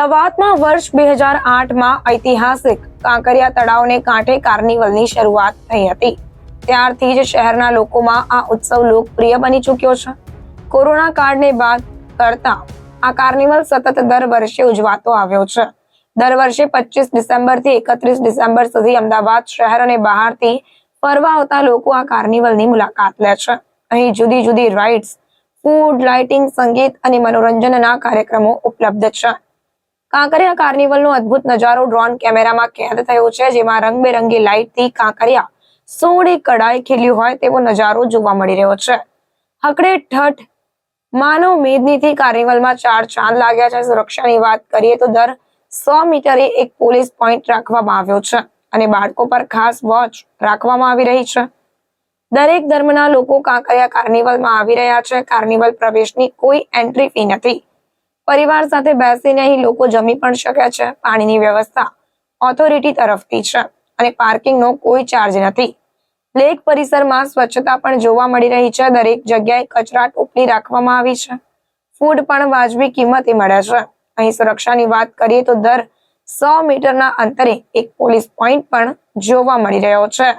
અમદાવાદમાં વર્ષ 2008માં ઐતિહાસિક કાંકરિયા તળાવને કાંઠે કાર્નિવલની શરૂઆત થઈ હતી। ત્યારથી જ શહેરના લોકોમાં આ ઉત્સવ લોકપ્રિય બની ચૂક્યો છે। કોરોના કાળને બાદ કરતા આ કાર્નિવલ સતત દર વર્ષે ઉજવાતો આવ્યો છે। દર વર્ષે 25 ડિસેમ્બરથી 31 ડિસેમ્બર સુધી અમદાવાદ શહેર અને બહારથી ફરવા આવતા લોકો આ કાર્નિવલની મુલાકાત લે છે। અહીં જુદી જુદી રાઇડ્સ, ફૂડ, લાઇટિંગ, સંગીત અને મનોરંજનના કાર્યક્રમો ઉપલબ્ધ છે। કાંકરિયા કાર્નિવલનો અદ્ભુત નજારો ડ્રોન કેમેરામાં કેદ થયો છે, જેમાં રંગબેરંગી લાઇટથી કાંકરિયા સોળે કળાએ ખીલ્યું હોય તેવો નજારો જોવા મળી રહ્યો છે। હકડે ઠઠ માનવ મેદનીથી કાર્નિવલમાં 4 ચાંદ લાગ્યા છે। સુરક્ષાની વાત કરીએ તો દર 100 મીટરે એક પોલીસ પોઈન્ટ રાખવામાં આવ્યો છે અને બાળકો પર ખાસ વોચ રાખવામાં આવી રહી છે। દરેક ધર્મના લોકો કાંકરિયા કાર્નિવલમાં આવી રહ્યા છે। કાર્નિવલ પ્રવેશની કોઈ એન્ટ્રી ફી નથી। પરિવાર સાથે બેસીને અહીં લોકો જમી પણ શકે છે। પાણીની વ્યવસ્થા ઓથોરિટી તરફથી છે અને પાર્કિંગનો કોઈ ચાર્જ નથી। લેક પરિસરમાં સ્વચ્છતા પણ જોવા મળી રહી છે। દરેક જગ્યાએ કચરા ટોપલી રાખવામાં આવી છે। ફૂડ પણ વાજબી કિંમતે મળે છે। અહીં સુરક્ષાની વાત કરીએ તો દર 100 મીટરના અંતરે એક પોલીસ પોઈન્ટ પણ જોવા મળી રહ્યો છે।